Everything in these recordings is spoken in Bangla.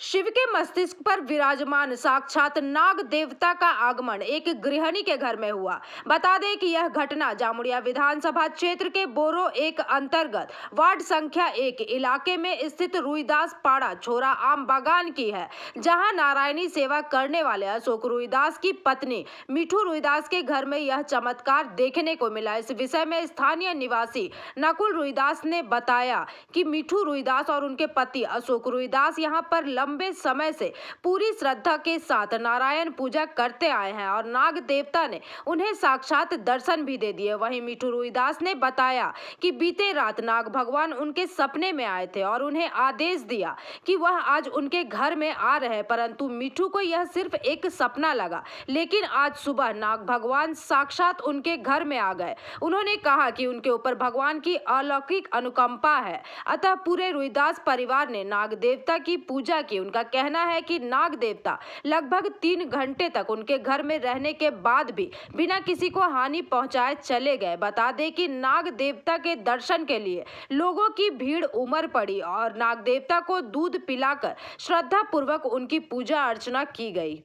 शिव के मस्तिष्क पर विराजमान साक्षात नाग देवता का आगमन एक गृहिणी के घर में हुआ। बता दें कि यह घटना जामुड़िया विधानसभा क्षेत्र के बोरो एक अंतर्गत वार्ड संख्या 1 इलाके में स्थित रुईदास पाड़ा छोरा आम बागान की है, जहां नारायणी सेवा करने वाले अशोक रुईदास की पत्नी मिठू रुईदास के घर में यह चमत्कार देखने को मिला। इस विषय में स्थानीय निवासी नकुल रुईदास ने बताया कि मिठू रुईदास और उनके पति अशोक रुईदास यहां पर लंबे समय से पूरी श्रद्धा के साथ नारायण पूजा करते आए हैं और नाग देवता ने उन्हें साक्षात दर्शन भी दे दिए। वहीं मिठू रुईदास ने बताया कि बीते रात नाग भगवान उनके सपने में आए थे और उन्हें आदेश दिया कि वह आज उनके घर में आ रहे, परंतु मिठू को यह सिर्फ एक सपना लगा। लेकिन आज सुबह नाग भगवान साक्षात उनके घर में आ गए। उन्होंने कहा कि उनके ऊपर भगवान की अलौकिक अनुकंपा है, अतः पूरे रुईदास परिवार ने नाग देवता की पूजा की। उनका कहना है कि नाग देवता लगभग 3 घंटे तक उनके घर में रहने के बाद भी बिना किसी को हानि पहुंचाए चले गए। बता दें कि नाग देवता के दर्शन के लिए लोगों की भीड़ उमड़ पड़ी और नाग देवता को दूध पिलाकर श्रद्धा पूर्वक उनकी पूजा अर्चना की गई।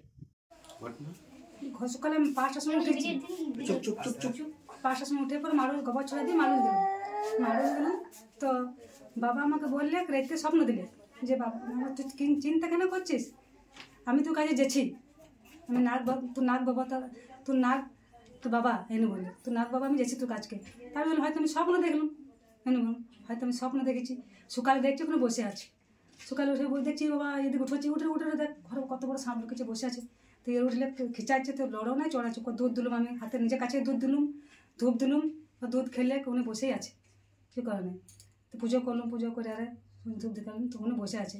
सकाले 5টার সময় উঠেছি, চুপ 5টার সময় উঠে পর মালুর গোবর ছড়া দিয়ে মালুর দিলাম। তো বাবা আমাকে বললে রাতে স্বপ্ন দিলে যে বাবা তুই চিন্তা কেন করছিস, আমি তোর কাছে যাচ্ছি, আমি নাগ বাবা তোর বাবা এনে বললে তোর নাগ বাবা আমি যাচ্ছি তোর কাজকে। তাই বললাম হয়তো আমি স্বপ্ন দেখলাম, এনে বললাম হয়তো আমি স্বপ্ন দেখেছি। সকালে দেখছি ওখানে বসে আছি, সকালে উঠে দেখছি বাবা এদিকে উঠে দেখ ঘরে কত বড় সাপ ঢুকেছে বসে আছে। তো এর উঠলে খিচাচ্ছে, তো লড়াও নাই চড়াচ্ছে। দুধ দিলাম, আমি হাতে নিজের কাছে দুধ দিলাম, ধূপ দিলাম, দুধ খেলে উনি বসেই আছে, কী করে নেই। তো পুজো করলাম, পুজো করে আরে ধূপ দেখালাম, তো উনি বসে আছে,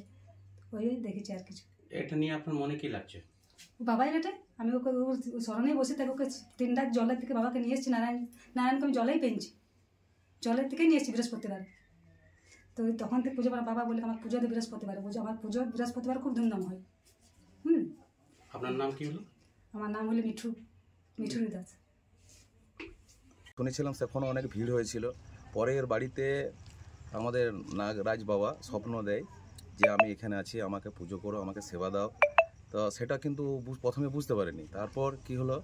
ওই দেখেছি আর কিছু। এটা নিয়ে আপনার মনে কি লাগছে? বাবাই বেটে, আমি ওকে স্মরণেই বসে থাকি, ওকে 3 রাত জলের থেকে বাবাকে নিয়ে এসেছি, নারায়ণকে আমি জলেই পেয়েছি, জলের থেকেই নিয়ে এসেছি বৃহস্পতিবার। তো তখন থেকে পুজো করা, বাবা বলে আমার পুজো দিয়ে বৃহস্পতিবারে বুঝো, আমার পুজো বৃহস্পতিবার খুব ধুমধাম হয়। আপনার নাম কি হলো? আমার নাম হলো মিঠু দাস। শুনেছিলাম সেখানে অনেক ভিড় হয়েছিল। পরের বাড়িতে আমাদের নাগরাজ বাবা স্বপ্ন দেয় যে আমি এখানে আছি, আমাকে পুজো করো, আমাকে সেবা দাও। তো সেটা কিন্তু প্রথমে বুঝতে পারিনি। তারপর কি হলো,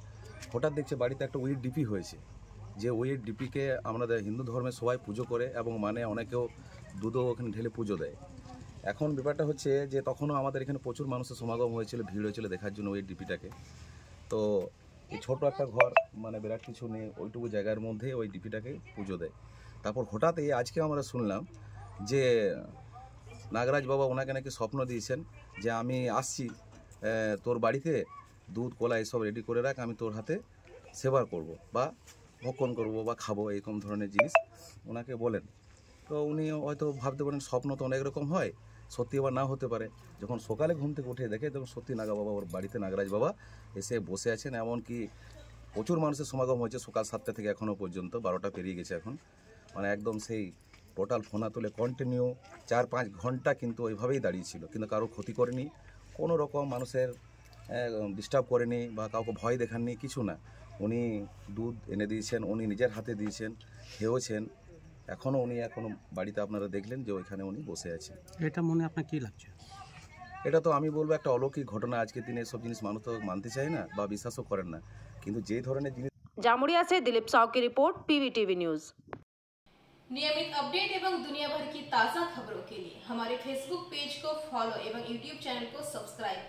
হঠাৎ দেখছে বাড়িতে একটা ওই ডিপি হয়েছে, যে ওই ডিপিকে আমাদের হিন্দু ধর্মে সবাই পুজো করে এবং মানে অনেকেও দুধও ওখানে ঢেলে পুজো দেয়। এখন ব্যাপারটা হচ্ছে যে তখনও আমাদের এখানে প্রচুর মানুষের সমাগম হয়েছিল, ভিড় হয়েছিল দেখার জন্য ওই ডিপিটাকে। তো এই ছোট একটা ঘর, মানে বিরাট কিছু নেই, ওইটুকু জায়গার মধ্যে ওই ডিপিটাকে পুজো দেয়। তারপর হঠাৎ এই আজকে আমরা শুনলাম যে নাগরাজ বাবা ওনাকে নাকি স্বপ্ন দিয়েছেন যে আমি আসছি তোর বাড়িতে, দুধ কলা এসব রেডি করে রাখ, আমি তোর হাতে সেবা করব বা ভক্ষণ করব বা খাবো, এরকম ধরনের জিনিস ওনাকে বলেন। তো উনি হয়তো ভাবতে পারেন স্বপ্ন তো অনেক রকম হয়, সত্যি আবার না হতে পারে। যখন সকালে ঘুম থেকে উঠে দেখে তখন সত্যি নাগা বাবা ওর বাড়িতে নাগরাজ বাবা এসে বসে আছেন। এমনকি প্রচুর মানুষের সমাগম হয়েছে সকাল 7টা থেকে এখনও পর্যন্ত 12টা পেরিয়ে গেছে এখন, মানে একদম সেই টোটাল ফোনা তুলে কন্টিনিউ 4-5 ঘন্টা কিন্তু ওইভাবেই দাঁড়িয়েছিল, কিন্তু কারো ক্ষতি করেনি, কোনো রকম মানুষের ডিস্টার্ব করেনি বা কাউকে ভয় দেখাননি, কিছু না। উনি দুধ এনে দিয়েছেন, উনি নিজের হাতে দিয়েছেন, খেয়েছেন। এখনও উনি বাড়িতে আপনারা দেখলেন যে ওইখানে উনি বসে আছেন। এটা মনে আপনার কী লাগছে? এটা তো আমি বলবো একটা অলৌকিক ঘটনা। আজকের দিনে এসব জিনিস মানুষ তো মানতে চায় না বা বিশ্বাসও করেন না, কিন্তু যে ধরনের জিনিস। जामुड़िया से दिलीप साव की रिपोर्ट, PVTV न्यूज। नियमित अपडेट एवं दुनिया भर की ताज़ा खबरों के लिए हमारे फेसबुक पेज को फॉलो एवं यूट्यूब चैनल को सब्सक्राइब